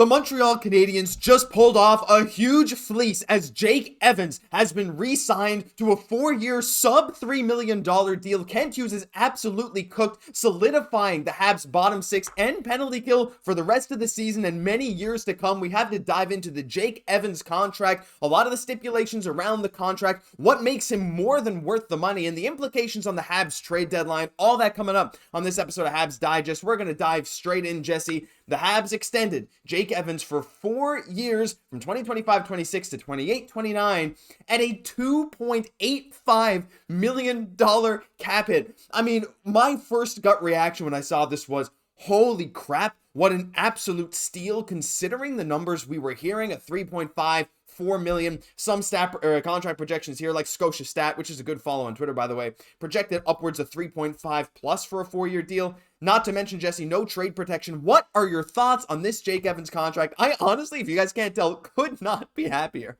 The Montreal Canadiens just pulled off a huge fleece as Jake Evans has been re-signed to a 4-year sub-$3 million deal. Kent Hughes is absolutely cooked, solidifying the Habs' bottom six and penalty kill for the rest of the season and many years to come. We have to dive into the Jake Evans contract, a lot of the stipulations around the contract, what makes him more than worth the money, and the implications on the Habs trade deadline. All that coming up on this episode of Habs Digest. We're going to dive straight in, Jesse. The Habs extended Jake Evans for 4 years from 2025-26 to 28-29 at a $2.85 million cap hit. I mean, my first gut reaction when I saw this was, holy crap, what an absolute steal considering the numbers we were hearing, a 3.5, 4 million, some contract projections here like Scotia Stat, which is a good follow on Twitter, by the way, projected upwards of 3.5 plus for a 4-year deal. Not to mention, Jesse, no trade protection. What are your thoughts on this Jake Evans contract? I honestly, if you guys can't tell, could not be happier.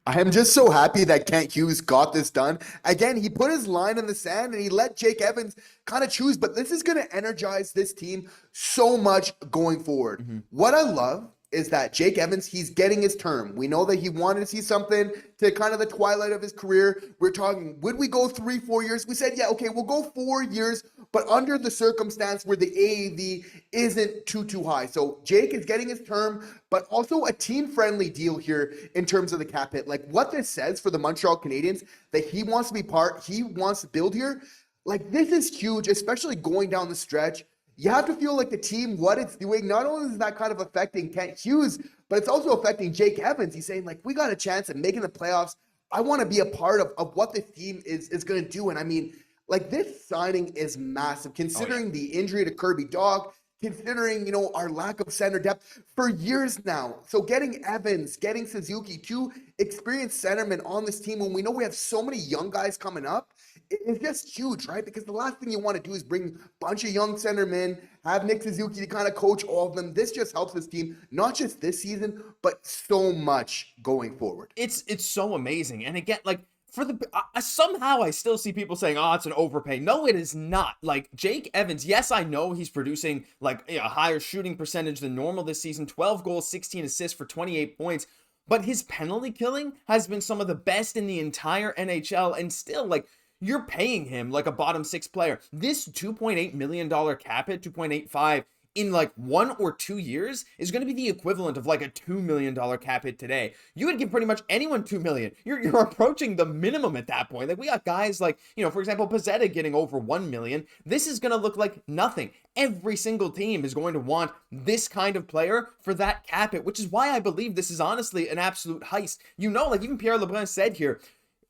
I am just so happy that Kent Hughes got this done. Again, he put his line in the sand and he let Jake Evans kind of choose, but this is going to energize this team so much going forward. What I love is that Jake Evans, he's getting his term. We know that he wanted to see something to kind of the twilight of his career. We're talking, would we go 3-4 years? We said, yeah, okay, we'll go 4 years, but under the circumstance where the AAV isn't too high. So Jake is getting his term, but also a team-friendly deal here in terms of the cap hit. Like what this says for the Montreal Canadiens, that he wants to be he wants to build here. Like this is huge, especially going down the stretch. You have to feel like the team, what it's doing, not only is that kind of affecting Kent Hughes, but it's also affecting Jake Evans. He's saying, like, we got a chance at making the playoffs. I want to be a part of what the team is going to do. And I mean, like, this signing is massive, considering the injury to Kirby, Dach, considering, our lack of center depth for years now. So getting Evans, getting Suzuki, two experienced centermen on this team, when we know we have so many young guys coming up, it's just huge, right? Because the last thing you want to do is bring a bunch of young centermen, have Nick Suzuki to kind of coach all of them. This just helps this team, not just this season, but so much going forward. It's so amazing. And again, like, somehow I still see people saying, oh, it's an overpay. No, it is not. Like, Jake Evans, yes, I know he's producing like a higher shooting percentage than normal this season, 12 goals, 16 assists for 28 points, but his penalty killing has been some of the best in the entire NHL, and still, like, you're paying him like a bottom six player. This $2.8 million cap hit, 2.85 in like 1 or 2 years is going to be the equivalent of like a $2 million cap hit today. You would give pretty much anyone $2 million. You're approaching the minimum at that point. Like we got guys like, for example, Pezzetta getting over $1 million. This is going to look like nothing. Every single team is going to want this kind of player for that cap hit, which is why I believe this is honestly an absolute heist. Like even Pierre LeBrun said here,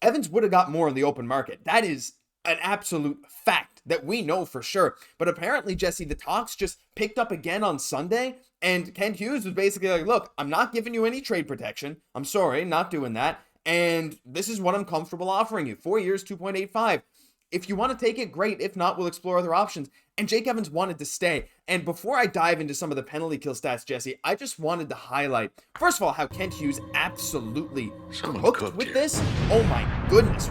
Evans would have got more in the open market. That is an absolute fact that we know for sure. But apparently, Jesse, the talks just picked up again on Sunday, and Kent Hughes was basically like, look, I'm not giving you any trade protection. I'm sorry, not doing that. And this is what I'm comfortable offering you. 4 years, 2.85. If you want to take it, great. If not, we'll explore other options. And Jake Evans wanted to stay. And before I dive into some of the penalty kill stats, Jesse, I just wanted to highlight, first of all, how Kent Hughes absolutely cooked with this. Oh my goodness.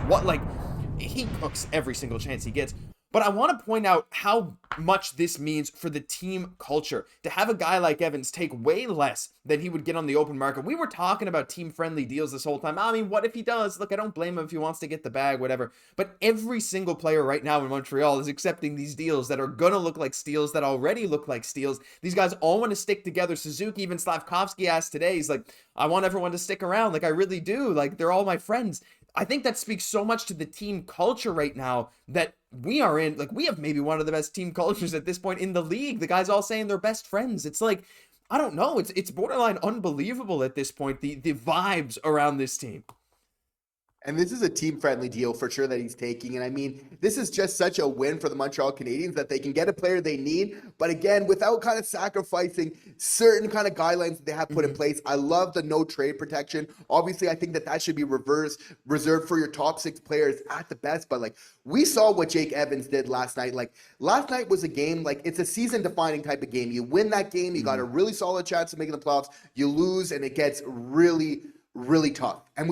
He cooks every single chance he gets. But I want to point out how much this means for the team culture. To have a guy like Evans take way less than he would get on the open market. We were talking about team-friendly deals this whole time. I mean, what if he does? Look, I don't blame him if he wants to get the bag, whatever. But every single player right now in Montreal is accepting these deals that are going to look like steals, that already look like steals. These guys all want to stick together. Suzuki, even Slafkovsky asked today, he's like, I want everyone to stick around. Like, I really do. Like, they're all my friends. I think that speaks so much to the team culture right now that we are in. Like, we have maybe one of the best team cultures at this point in the league. The guys all saying they're best friends. It's like, I don't know. It's borderline unbelievable at this point, the vibes around this team. And this is a team-friendly deal for sure that he's taking. And I mean, this is just such a win for the Montreal Canadiens that they can get a player they need. But again, without kind of sacrificing certain kind of guidelines that they have put in place. I love the no trade protection. Obviously, I think that should be reserved for your top six players at the best. But like, we saw what Jake Evans did last night. Like, last night was a game, like, it's a season-defining type of game. You win that game, you got a really solid chance of making the playoffs. You lose, and it gets really tough. And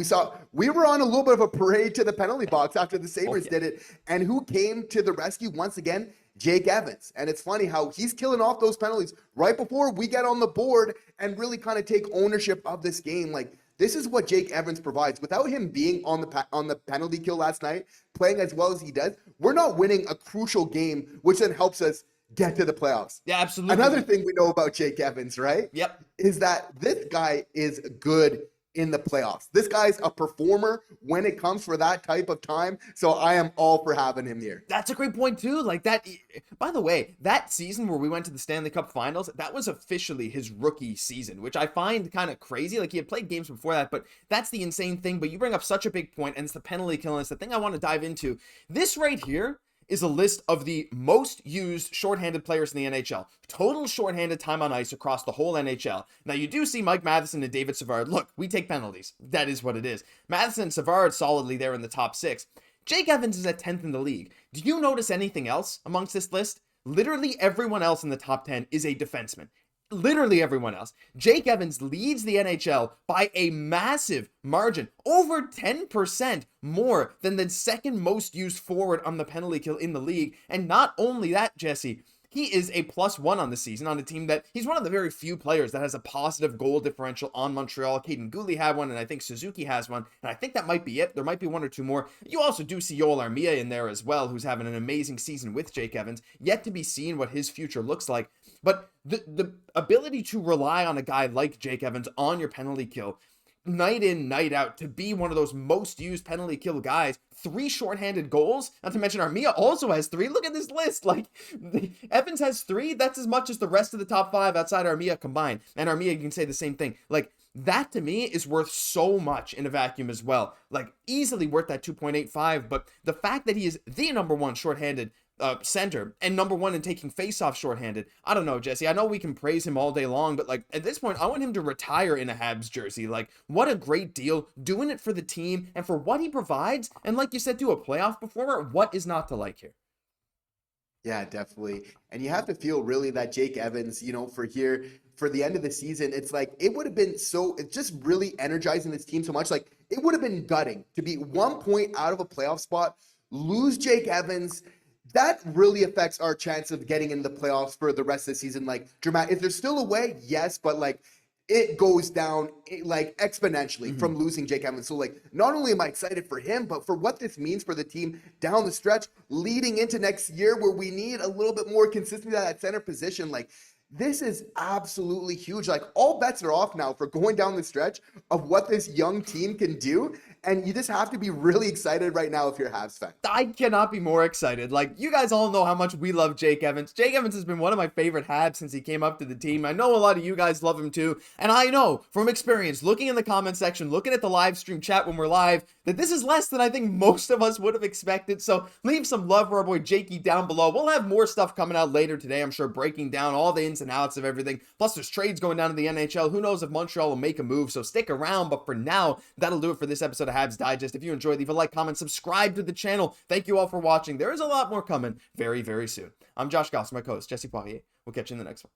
we were on a little bit of a parade to the penalty box after the Sabres did it. And who came to the rescue once again? Jake Evans. And it's funny how he's killing off those penalties right before we get on the board and really kind of take ownership of this game. Like, this is what Jake Evans provides. Without him being on the penalty kill last night, playing as well as he does, we're not winning a crucial game, which then helps us get to the playoffs. Yeah, absolutely. Another thing we know about Jake Evans, right? Yep. Is that this guy is good in the playoffs. This guy's a performer when it comes for that type of time. So I am all for having him here. That's a great point too. Like that, by the way, that season where we went to the Stanley Cup Finals, that was officially his rookie season, which I find kind of crazy. Like he had played games before that, but that's the insane thing. But you bring up such a big point, and it's the penalty kill, and it's the thing I want to dive into. This right here is a list of the most used shorthanded players in the NHL. Total shorthanded time on ice across the whole NHL. Now, you do see Mike Matheson and David Savard. Look, we take penalties. That is what it is. Matheson and Savard solidly there in the top 6. Jake Evans is at 10th in the league. Do you notice anything else amongst this list? Literally everyone else in the top 10 is a defenseman. Literally everyone else. Jake Evans leads the NHL by a massive margin, over 10% more than the second most used forward on the penalty kill in the league. And not only that, Jesse, he is a +1 on the season on a team that he's one of the very few players that has a positive goal differential on Montreal. Cayden Guhle had one, and I think Suzuki has one, and I think that might be it. There might be one or two more. You also do see Joel Armia in there as well, who's having an amazing season with Jake Evans. Yet to be seen what his future looks like. But the ability to rely on a guy like Jake Evans on your penalty kill, night in, night out, to be one of those most used penalty kill guys, 3 shorthanded goals, not to mention Armia also has 3. Look at this list. Like, Evans has 3. That's as much as the rest of the top 5 outside Armia combined. And Armia, you can say the same thing. Like, that to me is worth so much in a vacuum as well. Like, easily worth that 2.85. But the fact that he is the number 1 shorthanded center and number 1 in taking faceoff shorthanded. I don't know, Jesse. I know we can praise him all day long, but like at this point, I want him to retire in a Habs jersey. Like, what a great deal, doing it for the team and for what he provides. And like you said, to a playoff performer, what is not to like here? Yeah, definitely. And you have to feel really that Jake Evans, for the end of the season, it's like it would have been it's just really energizing this team so much. Like, it would have been gutting to be 1 point out of a playoff spot, lose Jake Evans. That really affects our chance of getting into the playoffs for the rest of the season. Like, dramatic. If there's still a way, yes, but like it goes down like exponentially from losing Jake Evans. So like, not only am I excited for him, but for what this means for the team down the stretch, leading into next year where we need a little bit more consistency at that center position. Like, this is absolutely huge. Like, all bets are off now for going down the stretch of what this young team can do. And you just have to be really excited right now if you're a Habs fan. I cannot be more excited. Like, you guys all know how much we love Jake Evans. Jake Evans has been one of my favorite Habs since he came up to the team. I know a lot of you guys love him too. And I know from experience, looking in the comment section, looking at the live stream chat when we're live, that this is less than I think most of us would have expected. So leave some love for our boy Jakey down below. We'll have more stuff coming out later today, I'm sure, breaking down all the ins and outs of everything. Plus, there's trades going down to the NHL. Who knows if Montreal will make a move, so stick around. But for now, that'll do it for this episode of Habs Digest. If you enjoyed, leave a like, comment, subscribe to the channel. Thank you all for watching. There is a lot more coming very, very soon. I'm Josh Gosse, my co-host, Jesse Poirier. We'll catch you in the next one.